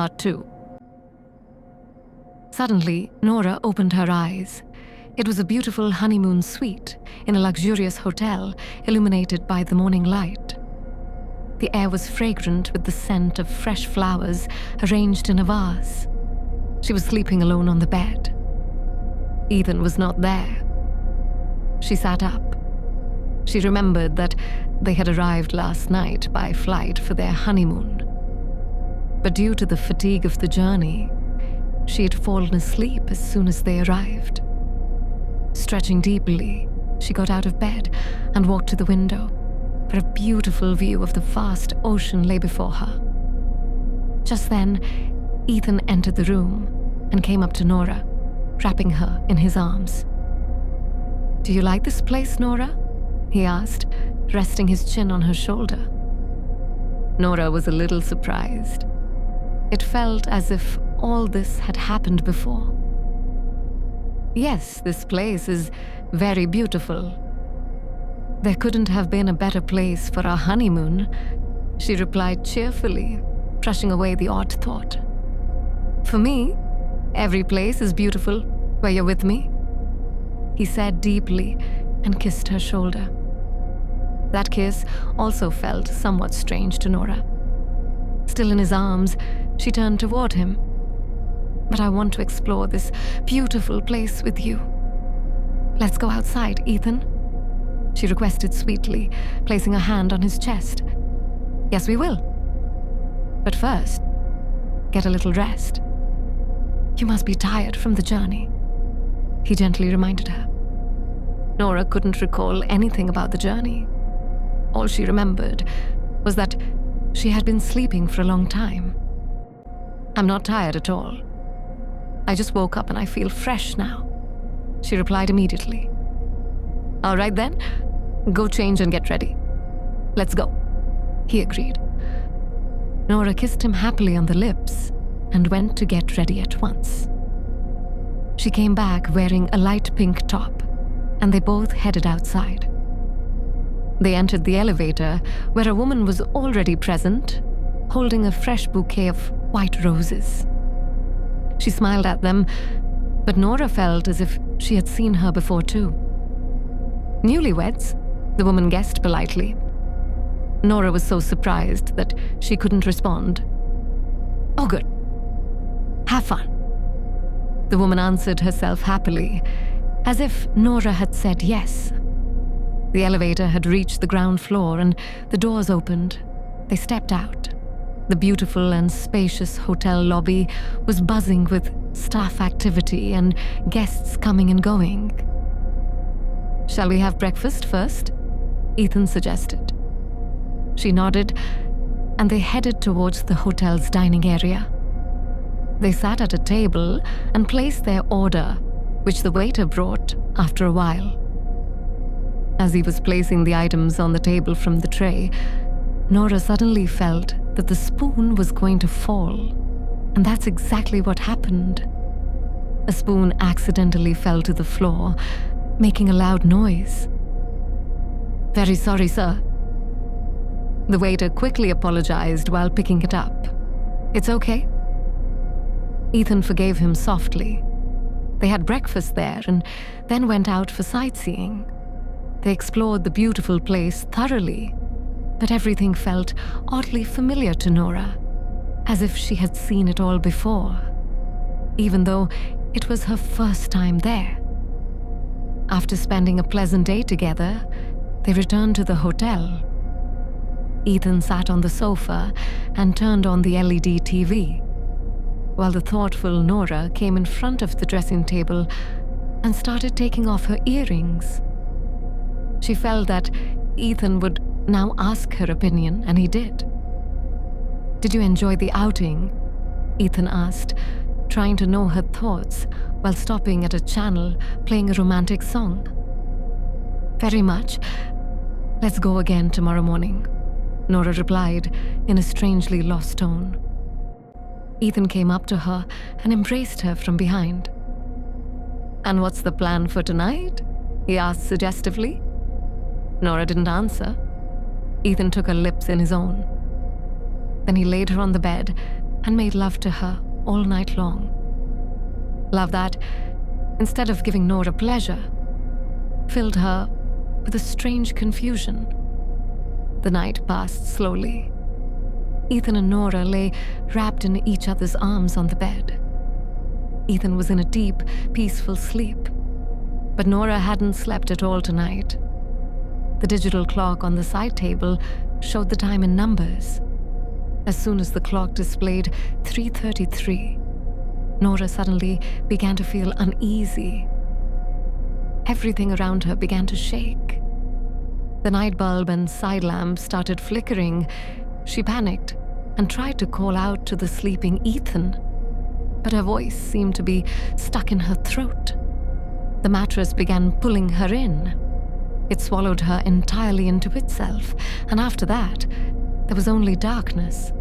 Part 2. Suddenly, Nora opened her eyes. It was a beautiful honeymoon suite in a luxurious hotel illuminated by the morning light. The air was fragrant with the scent of fresh flowers arranged in a vase. She was sleeping alone on the bed. Ethan was not there. She sat up. She remembered that they had arrived last night by flight for their honeymoon. But due to the fatigue of the journey, she had fallen asleep as soon as they arrived. Stretching deeply, she got out of bed and walked to the window, where a beautiful view of the vast ocean lay before her. Just then, Ethan entered the room and came up to Nora, wrapping her in his arms. "Do you like this place, Nora?" he asked, resting his chin on her shoulder. Nora was a little surprised. It felt as if all this had happened before. "Yes, this place is very beautiful. There couldn't have been a better place for our honeymoon," she replied cheerfully, brushing away the odd thought. "For me, every place is beautiful where you're with me," he said deeply and kissed her shoulder. That kiss also felt somewhat strange to Nora. Still in his arms, she turned toward him. "But I want to explore this beautiful place with you. Let's go outside, Ethan," she requested sweetly, placing a hand on his chest. "Yes, we will. But first, get a little rest. You must be tired from the journey," he gently reminded her. Nora couldn't recall anything about the journey. All she remembered was that she had been sleeping for a long time. "I'm not tired at all. I just woke up and I feel fresh now," she replied immediately. "All right then, go change and get ready. Let's go," he agreed. Nora kissed him happily on the lips and went to get ready at once. She came back wearing a light pink top, and they both headed outside. They entered the elevator, where a woman was already present, holding a fresh bouquet of white roses. She smiled at them, but Nora felt as if she had seen her before too. "Newlyweds?" the woman guessed politely. Nora was so surprised that she couldn't respond. "Oh, good. Have fun," the woman answered herself happily, as if Nora had said yes. The elevator had reached the ground floor and the doors opened. They stepped out. The beautiful and spacious hotel lobby was buzzing with staff activity and guests coming and going. "Shall we have breakfast first?" Ethan suggested. She nodded, and they headed towards the hotel's dining area. They sat at a table and placed their order, which the waiter brought after a while. As he was placing the items on the table from the tray, Nora suddenly felt that the spoon was going to fall, and that's exactly what happened. A spoon accidentally fell to the floor, making a loud noise. "Very sorry, sir." The waiter quickly apologized while picking it up. "It's okay." Ethan forgave him softly. They had breakfast there and then went out for sightseeing. They explored the beautiful place thoroughly, but everything felt oddly familiar to Nora, as if she had seen it all before, even though it was her first time there. After spending a pleasant day together, they returned to the hotel. Ethan sat on the sofa and turned on the LED TV, while the thoughtful Nora came in front of the dressing table and started taking off her earrings. She felt that Ethan would now ask her opinion, and he did. "Did you enjoy the outing?" Ethan asked, trying to know her thoughts while stopping at a channel playing a romantic song. "Very much. Let's go again tomorrow morning," Nora replied in a strangely lost tone. Ethan came up to her and embraced her from behind. "And what's the plan for tonight?" he asked suggestively. Nora didn't answer. Ethan took her lips in his own. Then he laid her on the bed and made love to her all night long. Love that, instead of giving Nora pleasure, filled her with a strange confusion. The night passed slowly. Ethan and Nora lay wrapped in each other's arms on the bed. Ethan was in a deep, peaceful sleep, but Nora hadn't slept at all tonight. The digital clock on the side table showed the time in numbers. As soon as the clock displayed 3:33, Nora suddenly began to feel uneasy. Everything around her began to shake. The night bulb and side lamp started flickering. She panicked and tried to call out to the sleeping Ethan, but her voice seemed to be stuck in her throat. The mattress began pulling her in. It swallowed her entirely into itself, and after that, there was only darkness,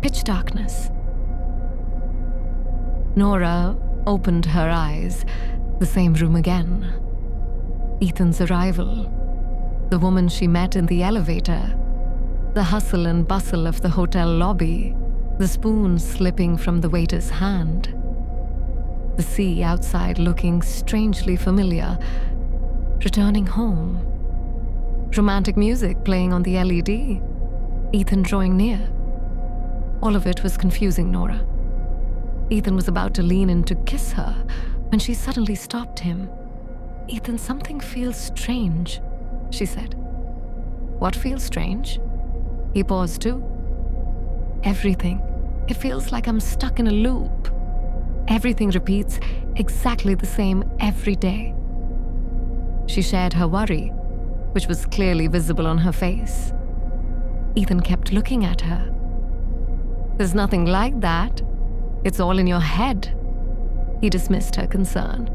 pitch darkness. Nora opened her eyes. The same room again. Ethan's arrival. The woman she met in the elevator. The hustle and bustle of the hotel lobby. The spoon slipping from the waiter's hand. The sea outside looking strangely familiar. Returning home. Romantic music playing on the LED. Ethan drawing near. All of it was confusing Nora. Ethan was about to lean in to kiss her when she suddenly stopped him. "Ethan, something feels strange," she said. "What feels strange?" He paused too. "Everything. It feels like I'm stuck in a loop. Everything repeats exactly the same every day." She shared her worry, which was clearly visible on her face. Ethan kept looking at her. "There's nothing like that. It's all in your head." He dismissed her concern.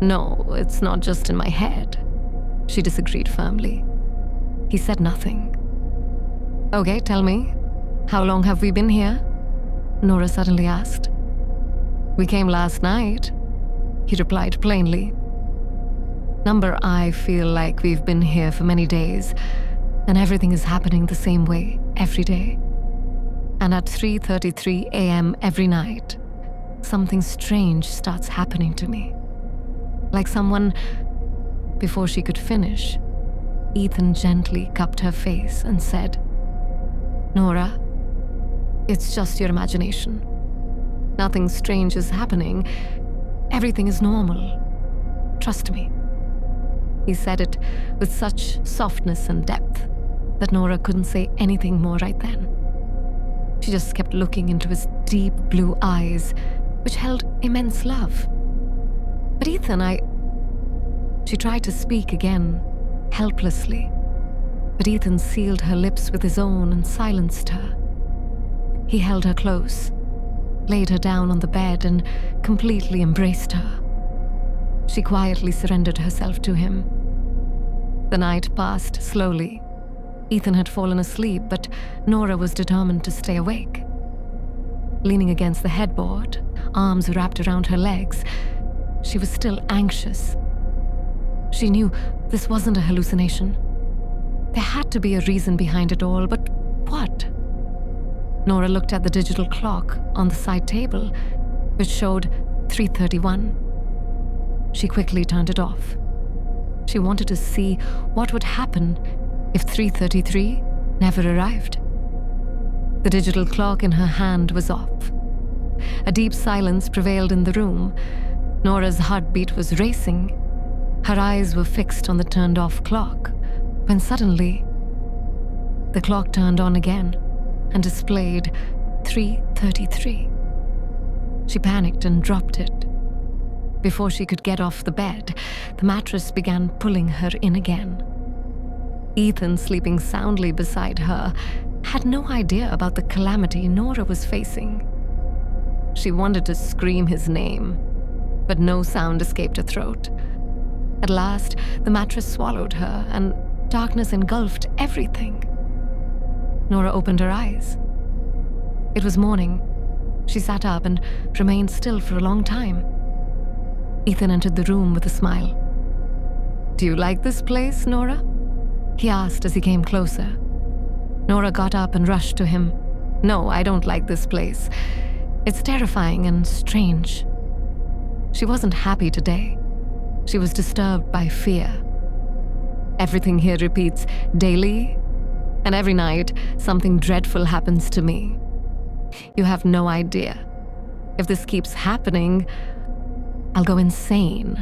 "No, it's not just in my head." She disagreed firmly. He said nothing. "Okay, tell me, how long have we been here?" Nora suddenly asked. "We came last night," he replied plainly. "Number, I feel like we've been here for many days, and everything is happening the same way every day. And at 3:33 a.m. every night, something strange starts happening to me. Like someone..." Before she could finish, Ethan gently cupped her face and said, "Nora, it's just your imagination. Nothing strange is happening. Everything is normal. Trust me." He said it with such softness and depth that Nora couldn't say anything more right then. She just kept looking into his deep blue eyes, which held immense love. "But Ethan, She tried to speak again, helplessly, but Ethan sealed her lips with his own and silenced her. He held her close, laid her down on the bed, and completely embraced her. She quietly surrendered herself to him. The night passed slowly. Ethan had fallen asleep, but Nora was determined to stay awake. Leaning against the headboard, arms wrapped around her legs, she was still anxious. She knew this wasn't a hallucination. There had to be a reason behind it all, but what? Nora looked at the digital clock on the side table, which showed 3:31. She quickly turned it off. She wanted to see what would happen if 3:33 never arrived. The digital clock in her hand was off. A deep silence prevailed in the room. Nora's heartbeat was racing. Her eyes were fixed on the turned-off clock, when suddenly, the clock turned on again and displayed 3:33. She panicked and dropped it. Before she could get off the bed, the mattress began pulling her in again. Ethan, sleeping soundly beside her, had no idea about the calamity Nora was facing. She wanted to scream his name, but no sound escaped her throat. At last, the mattress swallowed her, and darkness engulfed everything. Nora opened her eyes. It was morning. She sat up and remained still for a long time. Ethan entered the room with a smile. "Do you like this place, Nora?" he asked as he came closer. Nora got up and rushed to him. No, I don't like this place. It's terrifying and strange. She wasn't happy today. She was disturbed by fear. Everything here repeats daily, and every night something dreadful happens to me. You have no idea. If this keeps happening, I'll go insane.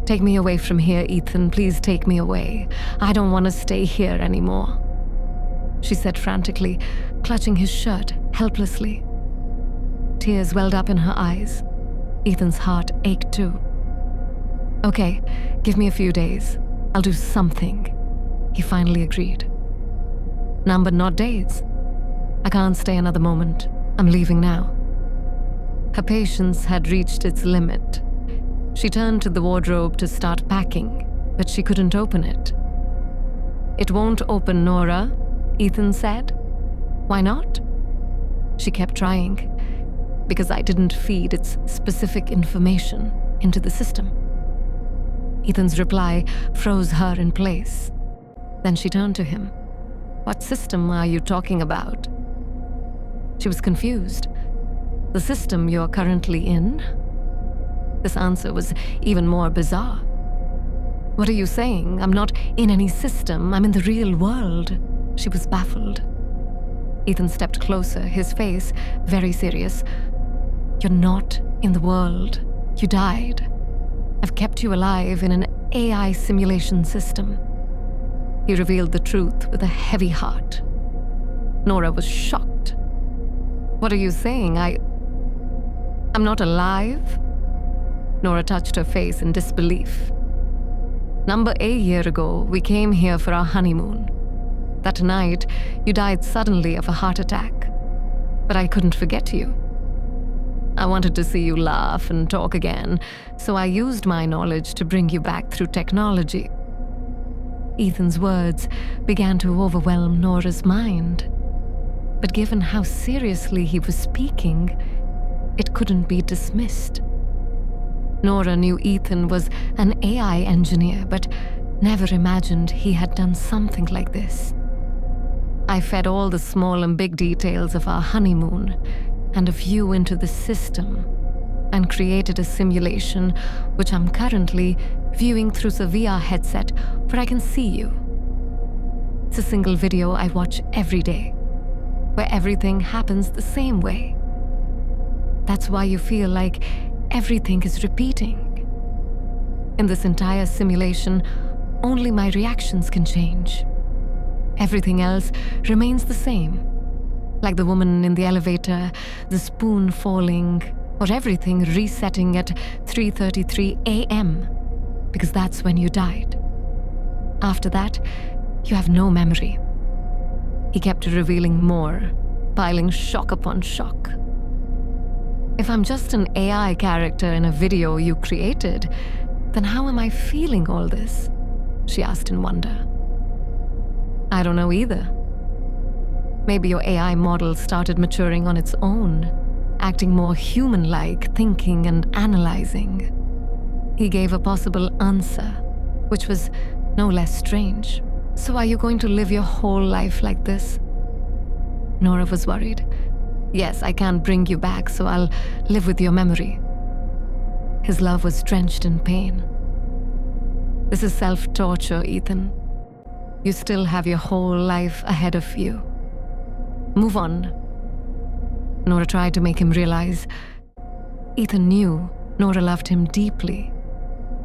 Take me away from here, Ethan. Please take me away. I don't want to stay here anymore, she said frantically, clutching his shirt helplessly. Tears welled up in her eyes. Ethan's heart ached too. Okay, give me a few days. I'll do something, he finally agreed. Numbered not days. I can't stay another moment. I'm leaving now. Her patience had reached its limit. She turned to the wardrobe to start packing, but she couldn't open it. It won't open, Nora, Ethan said. Why not? She kept trying. Because I didn't feed its specific information into the system. Ethan's reply froze her in place. Then she turned to him. What system are you talking about? She was confused. The system you're currently in? This answer was even more bizarre. What are you saying? I'm not in any system. I'm in the real world. She was baffled. Ethan stepped closer, his face very serious. You're not in the world. You died. I've kept you alive in an AI simulation system. He revealed the truth with a heavy heart. Nora was shocked. What are you saying? I'm not alive? Nora touched her face in disbelief. Number a year ago, we came here for our honeymoon. That night, you died suddenly of a heart attack. But I couldn't forget you. I wanted to see you laugh and talk again, so I used my knowledge to bring you back through technology. Ethan's words began to overwhelm Nora's mind. But given how seriously he was speaking, it couldn't be dismissed. Nora knew Ethan was an AI engineer, but never imagined he had done something like this. I fed all the small and big details of our honeymoon and of you into the system and created a simulation which I'm currently viewing through the VR headset where I can see you. It's a single video I watch every day, where everything happens the same way. That's why you feel like everything is repeating. In this entire simulation, only my reactions can change. Everything else remains the same. Like the woman in the elevator, the spoon falling, or everything resetting at 3:33 a.m. because that's when you died. After that, you have no memory. He kept revealing more, piling shock upon shock. If I'm just an AI character in a video you created, then how am I feeling all this? She asked in wonder. I don't know either. Maybe your AI model started maturing on its own, acting more human-like, thinking and analyzing. He gave a possible answer, which was no less strange. So are you going to live your whole life like this? Nora was worried. Yes, I can't bring you back, so I'll live with your memory. His love was drenched in pain. This is self-torture, Ethan. You still have your whole life ahead of you. Move on. Nora tried to make him realize. Ethan knew Nora loved him deeply.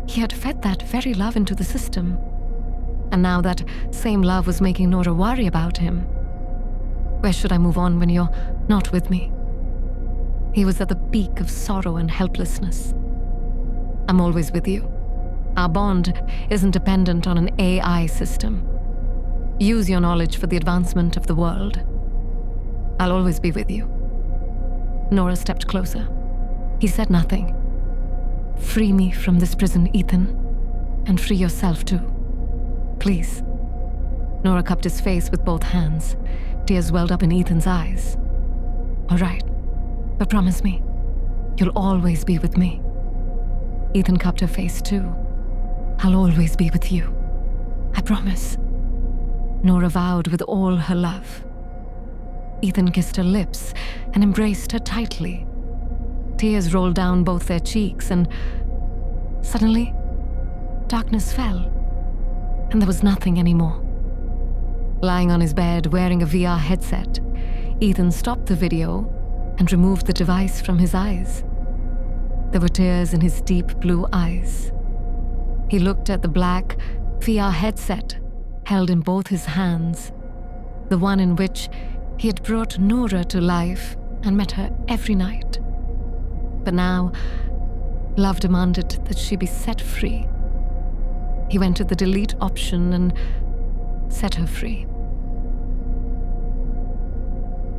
He had fed that very love into the system. And now that same love was making Nora worry about him. Where should I move on when you're not with me? He was at the peak of sorrow and helplessness. I'm always with you. Our bond isn't dependent on an AI system. Use your knowledge for the advancement of the world. I'll always be with you. Nora stepped closer. He said nothing. Free me from this prison, Ethan, and free yourself too. Please. Nora cupped his face with both hands. Tears welled up in Ethan's eyes. All right, but promise me, you'll always be with me. Ethan cupped her face too. I'll always be with you. I promise. Nora vowed with all her love. Ethan kissed her lips and embraced her tightly. Tears rolled down both their cheeks, and suddenly, darkness fell, and there was nothing anymore. Lying on his bed, wearing a VR headset, Ethan stopped the video and removed the device from his eyes. There were tears in his deep blue eyes. He looked at the black VR headset held in both his hands, the one in which he had brought Nora to life and met her every night. But now, love demanded that she be set free. He went to the delete option and set her free.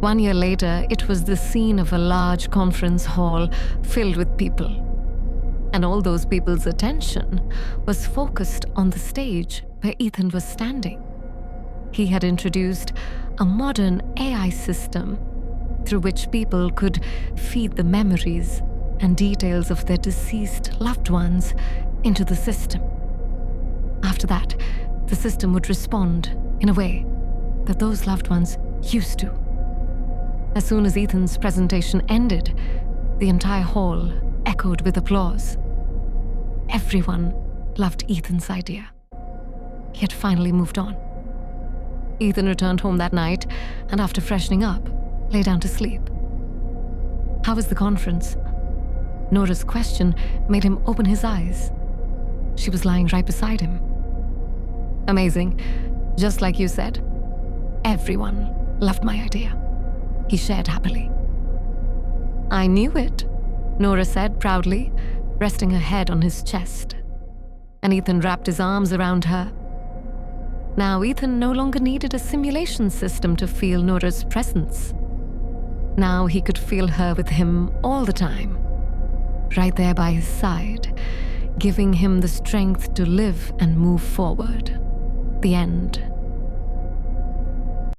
1 year later, it was the scene of a large conference hall filled with people. And all those people's attention was focused on the stage where Ethan was standing. He had introduced a modern AI system through which people could feed the memories and details of their deceased loved ones into the system. After that, the system would respond in a way that those loved ones used to. As soon as Ethan's presentation ended, the entire hall echoed with applause. Everyone loved Ethan's idea. He had finally moved on. Ethan returned home that night and, after freshening up, lay down to sleep. How was the conference? Nora's question made him open his eyes. She was lying right beside him. Amazing. Just like you said. Everyone loved my idea, he shared happily. I knew it, Nora said proudly, resting her head on his chest. And Ethan wrapped his arms around her. Now Ethan no longer needed a simulation system to feel Nora's presence. Now he could feel her with him all the time, right there by his side, giving him the strength to live and move forward. The end.